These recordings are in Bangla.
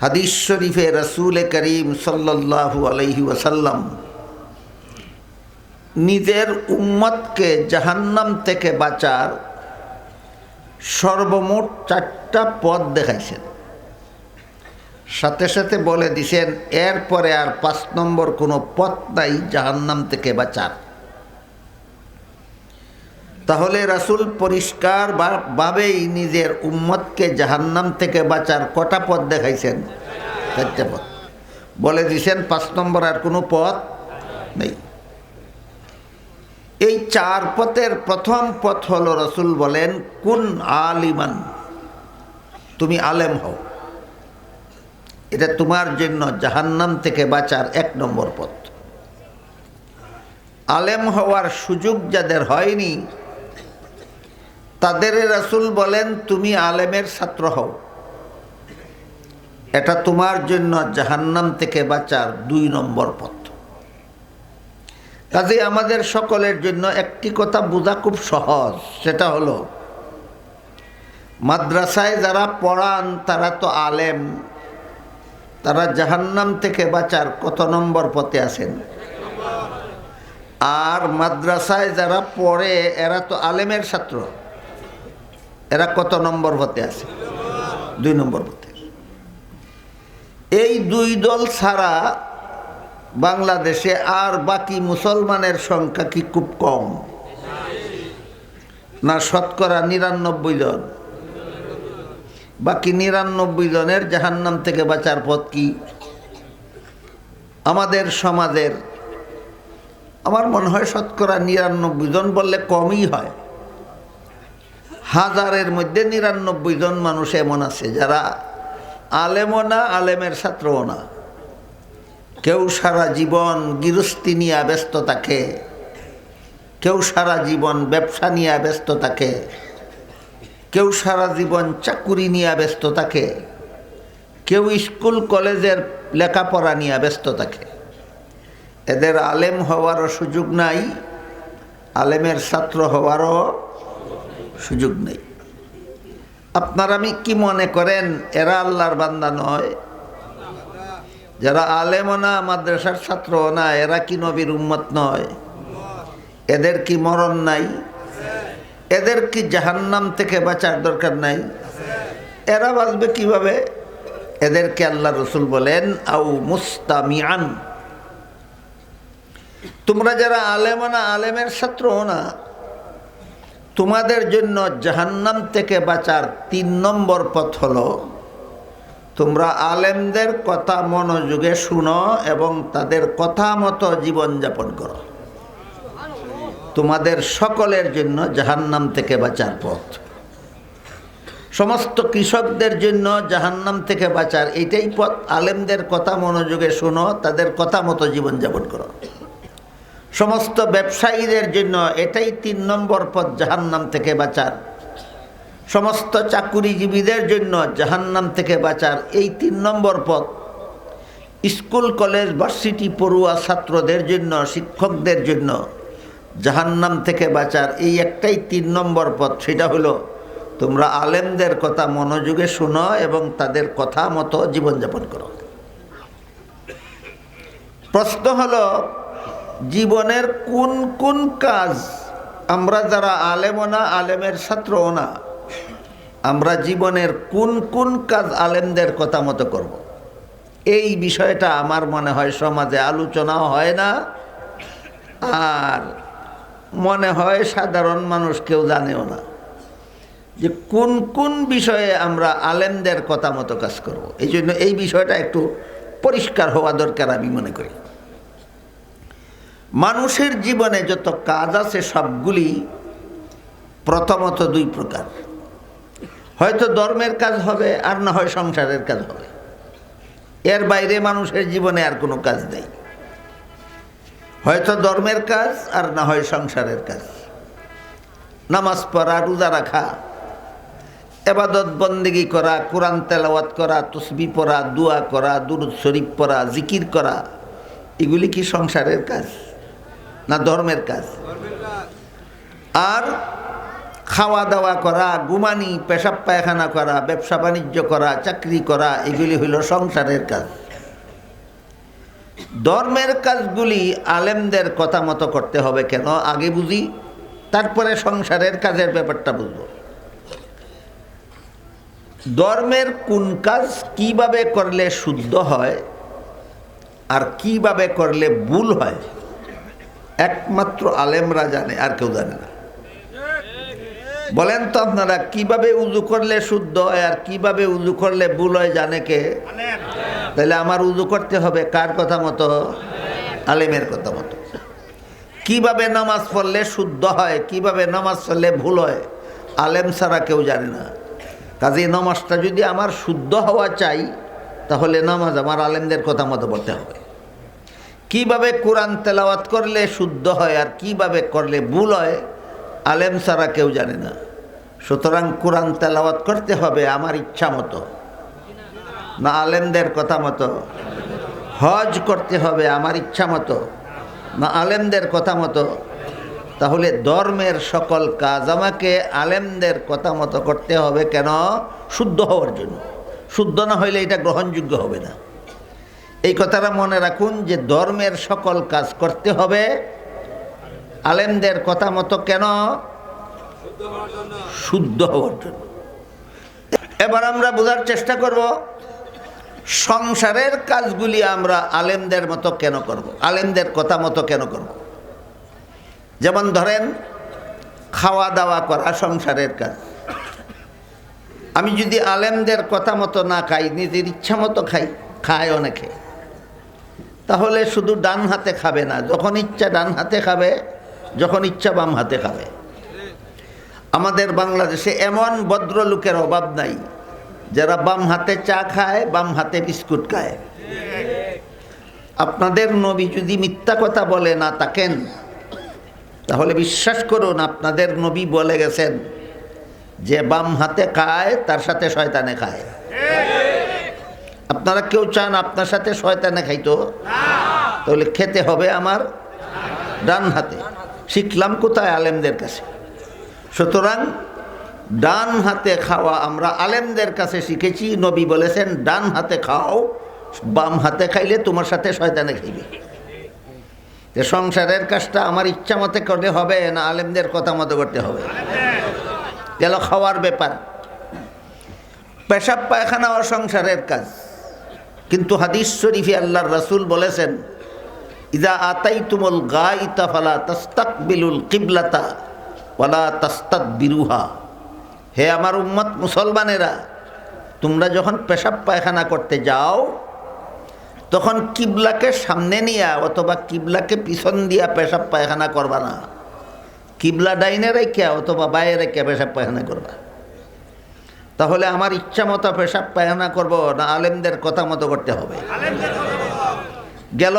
হাদিস শরীফে রাসূল করিম সাল্লাল্লাহু আলাইহি ওয়াসাল্লাম নিজের উম্মতকে জাহান্নাম থেকে বাঁচার সর্বমোট 4টা পথ দেখাইছেন। সাথে সাথে বলে দিছেন এরপরে আর 5 নম্বর কোনো পথ নাই জাহান্নাম থেকে বাঁচার। তাহলে রাসূল পরিষ্কার ভাবেই নিজের উম্মতকে জাহান্নাম থেকে বাঁচার কটা পথ দেখাইছেন? 4টা পথ। বলে দিছেন 5 নম্বর আর কোনো পথ নেই। এই 4 পথের প্রথম পথ হলো রাসূল বলেন কুন আলিমান, তুমি আলেম হও। এটা তোমার জন্য জাহান্নাম থেকে বাঁচার 1 নম্বর পথ। আলেম হওয়ার সুযোগ যাদের হয়নি তাদের রাসূল বলেন তুমি আলেমের ছাত্র হও, এটা তোমার জন্য জাহান্নাম থেকে বাঁচার 2 নম্বর পথ। কাজে আমাদের সকলের জন্য একটি কথা বোঝা খুব সহজ, সেটা হলো মাদ্রাসায় যারা পড়ান তারা তো আলেম, তারা জাহান্নাম থেকে বাঁচার কত নম্বর পথে আছেন? আর মাদ্রাসায় যারা পড়ে এরা তো আলেমের ছাত্র, এরা কত নম্বর পথে আছে? 2 নম্বর পথে। এই 2 দল ছাড়া বাংলাদেশে আর বাকি মুসলমানের সংখ্যা কি খুব কম না? শতকরা 99 জন। বাকি 99 জনের জাহান্নাম থেকে বাঁচার পথ কি? আমাদের সমাজের আমার মনে হয় শতকরা 99 জন বললে কমই হয়। হাজারের মধ্যে 99 জন মানুষ এমন আছে যারা আলেমও না, আলেমের ছাত্রও না। কেউ সারা জীবন গৃহস্থী নিয়ে ব্যস্ত থাকে, কেউ সারা জীবন ব্যবসা নিয়ে ব্যস্ত থাকে, কেউ সারা জীবন চাকুরি নিয়ে ব্যস্ত থাকে, কেউ স্কুল কলেজের লেখাপড়া নিয়ে ব্যস্ত থাকে। এদের আলেম হওয়ারও সুযোগ নাই, আলেমের ছাত্র হওয়ারও সুযোগ নেই। আপনারা আমি কি মনে করেন এরা আল্লাহর বান্দা নয়? যারা আলেমও না, মাদ্রাসার ছাত্রও না, এরা কি নবীর উম্মত নয়? এদের কি মরণ নাই? এদের কি জাহান্নাম থেকে বাঁচার দরকার নাই? এরা বাঁচবে কিভাবে? এদেরকে আল্লাহ রাসূল বলেন আউ মুস্তামিআন, তোমরা যারা আলেমও না, আলেমের ছাত্রও না, তোমাদের জন্য জাহান্নাম থেকে বাঁচার 3 নম্বর পথ হলো তোমরা আলেমদের কথা মনোযোগে শুনো এবং তাদের কথা মতো জীবনযাপন করো। তোমাদের সকলের জন্য জাহান্নাম থেকে বাঁচার পথ। সমস্ত কৃষকদের জন্য জাহান্নাম থেকে বাঁচার এইটাই পথ, আলেমদের কথা মনোযোগে শুনো, তাদের কথা মতো জীবনযাপন করো। সমস্ত ব্যবসায়ীদের জন্য এটাই 3 নম্বর পথ জাহান্নাম থেকে বাঁচার। সমস্ত চাকুরিজীবীদের জন্য জাহান্নাম থেকে বাঁচার এই 3 নম্বর পথ। স্কুল কলেজ ভার্সিটি পড়ুয়া ছাত্রদের জন্য, শিক্ষকদের জন্য জাহান্নাম থেকে বাঁচার এই একটাই 3 নম্বর পথ, সেটা হলো তোমরা আলেমদের কথা মনোযোগে শুনো এবং তাদের কথা মতো জীবনযাপন করো। প্রশ্ন হলো জীবনের কোন কোন কাজ আমরা যারা আলেমও না, আলেমের ছাত্রও না, আমরা জীবনের কোন কোন কাজ আলেমদের কথা মতো করব? এই বিষয়টা আমার মনে হয় সমাজে আলোচনাও হয় না, আর মনে হয় সাধারণ মানুষ কেউ জানেও না যে কোন কোন বিষয়ে আমরা আলেমদের কথা মতো কাজ করব। এই জন্য এই বিষয়টা একটু পরিষ্কার হওয়া দরকার আমি মনে করি। মানুষের জীবনে যত কাজ আছে সবগুলি প্রথমত 2 প্রকার। হয়তো ধর্মের কাজ হবে আর না হয় সংসারের কাজ হবে। এর বাইরে মানুষের জীবনে আর কোনো কাজ নেই। হয়তো ধর্মের কাজ আর না হয় সংসারের কাজ। নামাজ পড়া, রোজা রাখা, ইবাদত বন্দেগী করা, কোরআন তেলাওয়াত করা, তাসবিহ পড়া, দোয়া করা, দুরূদ শরীফ পড়া, জিকির করা, এগুলি কি সংসারের কাজ না ধর্মের কাজ? আর খাওয়া দাওয়া করা, ঘুমানি, পেশাব পায়খানা করা, ব্যবসা বাণিজ্য করা, চাকরি করা, এগুলি হইল সংসারের কাজ। ধর্মের কাজগুলি আলেমদের কথা মতো করতে হবে। কেন? আগে বুঝি, তারপরে সংসারের কাজের ব্যাপারটা বুঝব। ধর্মের কোন কাজ কিভাবে করলে শুদ্ধ হয় আর কিভাবে করলে ভুল হয়, একমাত্র আলেমরা জানে, আর কেউ জানে না। বলেন তো আপনারা, কিভাবে উজু করলে শুদ্ধ হয় আর কিভাবে উজু করলে ভুল হয় জানে কে? তাহলে আমার উজু করতে হবে কার কথা মতো? আলেমের কথা মতো। কিভাবে নামাজ পড়লে শুদ্ধ হয়, কিভাবে নামাজ পড়লে ভুল হয়, আলেম ছাড়া কেউ জানে না। কাজে নামাজটা যদি আমার শুদ্ধ হওয়া চাই, তাহলে নামাজ আমার আলেমদের কথা মতো পড়তে হবে। কিভাবে কোরআন তেলাওয়াত করলে শুদ্ধ হয় আর কিভাবে করলে ভুল হয়, আলেম ছাড়া কেউ জানে না। সুতরাং কোরআন তেলাওয়াত করতে হবে আমার ইচ্ছা মতো, না আলেমদের কথা মতো? হজ করতে হবে আমার ইচ্ছা মতো, না আলেমদের কথা মতো? তাহলে ধর্মের সকল কাজ আমাকে আলেমদের কথা মতো করতে হবে। কেন? শুদ্ধ হওয়ার জন্য। শুদ্ধ না হইলে এটা গ্রহণযোগ্য হবে না। এই কথাটা মনে রাখুন যে ধর্মের সকল কাজ করতে হবে আলেমদের কথা মতো। কেন? শুদ্ধ হওয়ার জন্য। এবার আমরা বোঝার চেষ্টা করব সংসারের কাজগুলি আমরা আলেমদের মতো কেন করব, আলেমদের কথা মতো কেন করব। যেমন ধরেন, খাওয়া দাওয়া করা সংসারের কাজ। আমি যদি আলেমদের কথা মতো না খাই, নিজের ইচ্ছা মতো খায় অনেকে, তাহলে শুধু ডান হাতে খাবে না, যখন ইচ্ছা ডান হাতে খাবে, যখন ইচ্ছা বাম হাতে খাবে। আমাদের বাংলাদেশে এমন ভদ্রলোকের অভাব নাই যারা বাম হাতে চা খায়, বাম হাতে বিস্কুট খায়। আপনাদের নবী যদি মিথ্যা কথা বলে না থাকেন, তাহলে বিশ্বাস করুন আপনাদের নবী বলে গেছেন যে বাম হাতে খায় তার সাথে শয়তানে খায়। আপনারা কেউ চান আপনার সাথে শয়তানে খাইতো? তাহলে খেতে হবে আমার ডান হাতে। শিখলাম কোথায়? আলেমদের কাছে। সুতরাং ডান হাতে খাওয়া আমরা আলেমদের কাছে শিখেছি। নবী বলেছেন ডান হাতে খাও, বাম হাতে খাইলে তোমার সাথে শয়তানে খাইবে। সংসারের কাজটা আমার ইচ্ছা মতে করলে হবে না আলেমদের কথা মতো করতে হবে? গেল খাওয়ার ব্যাপার। পেশাব পায়খানা ও সংসারের কাজ, কিন্তু হাদিস শরীফে আল্লাহর রাসূল বলেছেন ইযা আতাইতুমুল গায়িতা ফালা তাস্তাকবিলুল কিবলাতা ওয়ালা তাস্তাদবিরুহা। হে আমার উম্মত মুসলমানেরা, তোমরা যখন পেশাব পায়খানা করতে যাও তখন কিবলাকে সামনে নিয়া অথবা কিবলাকে পিছন দিয়া পেশাব পায়খানা করবা না। কিবলা ডাইনে রেখে অথবা বাইরে রেখে পেশাব পায়খানা করবা। তাহলে আমার ইচ্ছা মতো পেশাব পায়খানা করব না আলেমদের কথা মতো করতে হবে? গেল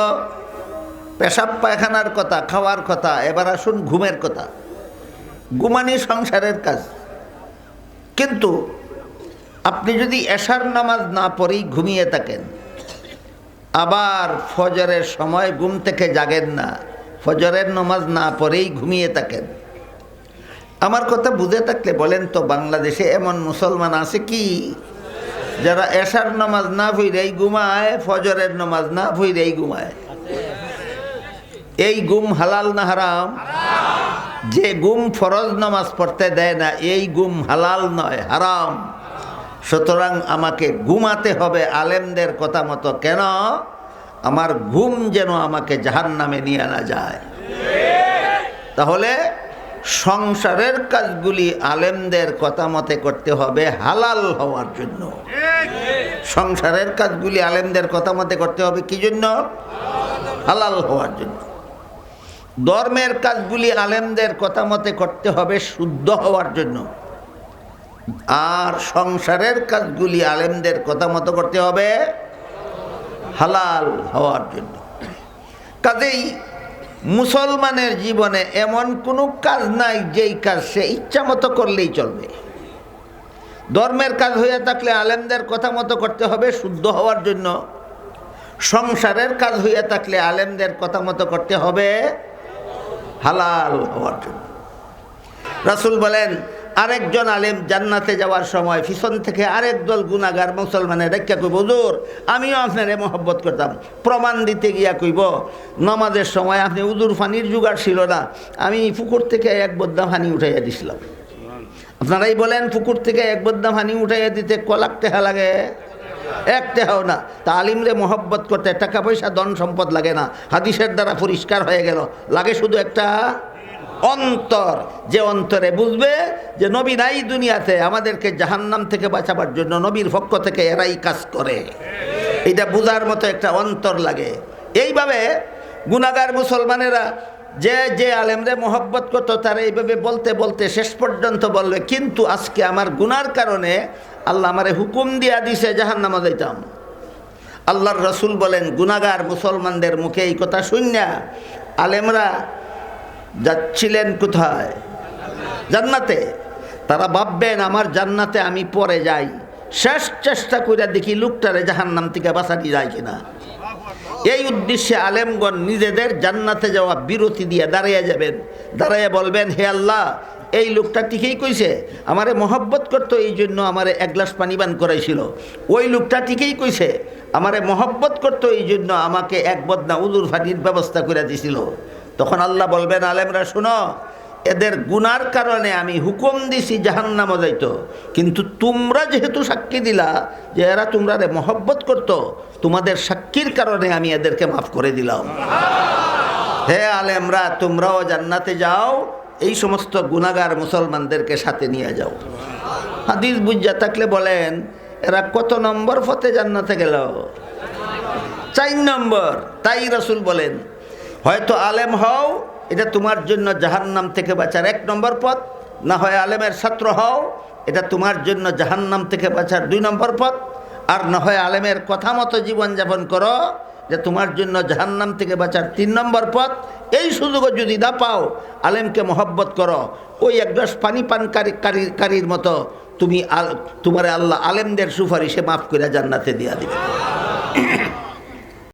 পেশাব পায়খানার কথা, খাওয়ার কথা। এবার আসুন ঘুমের কথা। ঘুমানি সংসারের কাজ, কিন্তু আপনি যদি এশার নামাজ না পড়েই ঘুমিয়ে থাকেন, আবার ফজরের সময় ঘুম থেকে জাগেন না, ফজরের নামাজ না পড়েই ঘুমিয়ে থাকেন, আমার কথা বুঝে থাকলে বলেন তো বাংলাদেশে এমন মুসলমান আছে কি যারা এশার নামাজ না পড়েই ঘুমায়, ফজরের নামাজ না পড়েই ঘুমায়? এই ঘুম হালাল না হারাম? যে ঘুম ফরজ নামাজ পড়তে দেয় না, এই ঘুম হালাল নয়, হারাম। সুতরাং আমাকে ঘুমাতে হবে আলেমদের কথা মতো। কেন? আমার ঘুম যেন আমাকে জাহান্নামে নিয়ে না যায়। তাহলে সংসারের কাজগুলি আলেমদের কথা মতে করতে হবে হালাল হওয়ার জন্য। সংসারের কাজগুলি আলেমদের কথা মতে করতে হবে কি জন্য? হালাল হওয়ার জন্য। ধর্মের কাজগুলি আলেমদের কথা মতে করতে হবে শুদ্ধ হওয়ার জন্য। আর সংসারের কাজগুলি আলেমদের কথা মতো করতে হবে হালাল হওয়ার জন্য। কাজেই মুসলমানের জীবনে এমন কোনো কাজ নাই যেই কাজ সে ইচ্ছা মতো করলেই চলবে। ধর্মের কাজ হয়ে থাকলে আলেমদের কথা মতো করতে হবে শুদ্ধ হওয়ার জন্য। সংসারের কাজ হয়ে থাকলে আলেমদের কথা মতো করতে হবে হালাল হওয়ার জন্য। রাসূল বলেন আরেকজন আলেম জান্নাতে যাওয়ার সময় পিছন থেকে আরেক দল গুনাহগার মুসলমানের রেখা কইব, হুজুর আমিও আপনারে মহব্বত করতাম। প্রমাণ দিতে গিয়া কইব, নামাজের সময় আপনি উজুর পানির জোগাড় ছিল না, আমি পুকুর থেকে এক বদ্দা পানি উঠাইয়া দিছিলাম। আপনারাই বলেন, পুকুর থেকে এক বদ্দা পানি উঠাইয়া দিতে কলাক টেহা লাগে? এক টেহাও না। তা আলিমরে মহব্বত করতে টাকা পয়সা ধন সম্পদ লাগে না, হাদিসের দ্বারা পরিষ্কার হয়ে গেল। লাগে শুধু একটা অন্তর, যে অন্তরে বুঝবে যে নবী নাই দুনিয়াতে, আমাদেরকে জাহান্নাম থেকে বাঁচাবার জন্য নবীর পক্ষ থেকে এরাই কাজ করে। এটা বুঝার মতো একটা অন্তর লাগে। এইভাবে গুনাহগার মুসলমানেরা যে যে আলেমরে মহব্বত করতো তারা এইভাবে বলতে বলতে শেষ পর্যন্ত বলবে, কিন্তু আজকে আমার গুনার কারণে আল্লাহ আমারে হুকুম দিয়া দিছে জাহান্নামে যাইতাম। আল্লাহর রসুল বলেন, গুনাহগার মুসলমানদের মুখে এই কথা শুনিয়া আলেমরা যাচ্ছিলেন কোথায়? জান্নাতে। তারা ভাববেন আমার জান্নাতে আমি পরে যাই, শেষ চেষ্টা করে দেখি লোকটারে জাহান্নাম থেকে বাঁচাতে যায় কিনা। এই উদ্দেশ্যে আলেমগণ নিজেদের জান্নাতে যাওয়া বিরতি দিয়ে দাঁড়িয়ে যাবেন, দাঁড়িয়ে বলবেন, হে আল্লাহ, এই লোকটা ঠিকই কইছে, আমারে মহব্বত করতো এই জন্য আমারে এক গ্লাস পানি পান করাইছিল। ওই লোকটা ঠিকই কইছে, আমারে মহব্বত করতো এই জন্য আমাকে এক বদনা উজুর পানির ব্যবস্থা করে দিছিল। তখন আল্লাহ বলবেন, আলেমরা শোনো, এদের গুনার কারণে আমি হুকুম দিছি জাহান্নামে যাইতো, কিন্তু তোমরা যেহেতু সাক্ষী দিলা যে এরা তোমরা মহব্বত করতো, তোমাদের সাক্ষীর কারণে আমি এদেরকে মাফ করে দিলাম। হে আলেমরা, তোমরাও জান্নাতে যাও, এই সমস্ত গুনাহগার মুসলমানদেরকে সাথে নিয়ে যাও। হাদিস বুঝা থাকলে বলেন, এরা কত নম্বর পথে জান্নাতে গেল? 4 নম্বর। তাই রাসূল বলেন, হয়তো আলেম হও, এটা তোমার জন্য জাহান্নাম থেকে বাঁচার 1 নম্বর পথ, না হয় আলেমের ছাত্র হও, এটা তোমার জন্য জাহান্নাম থেকে বাঁচার 2 নম্বর পথ, আর না হয় আলেমের কথা মতো জীবনযাপন করো, যে তোমার জন্য জাহান্নাম থেকে বাঁচার 3 নম্বর পথ। এই সুযোগও যদি না পাও, আলেমকে মহব্বত করো, ওই এক গ্লাস পানি পানকারীর মতো তুমি তোমার আল্লাহ আলেমদের সুপারিশে মাফ করে জান্নাতে দিয়া দিবে।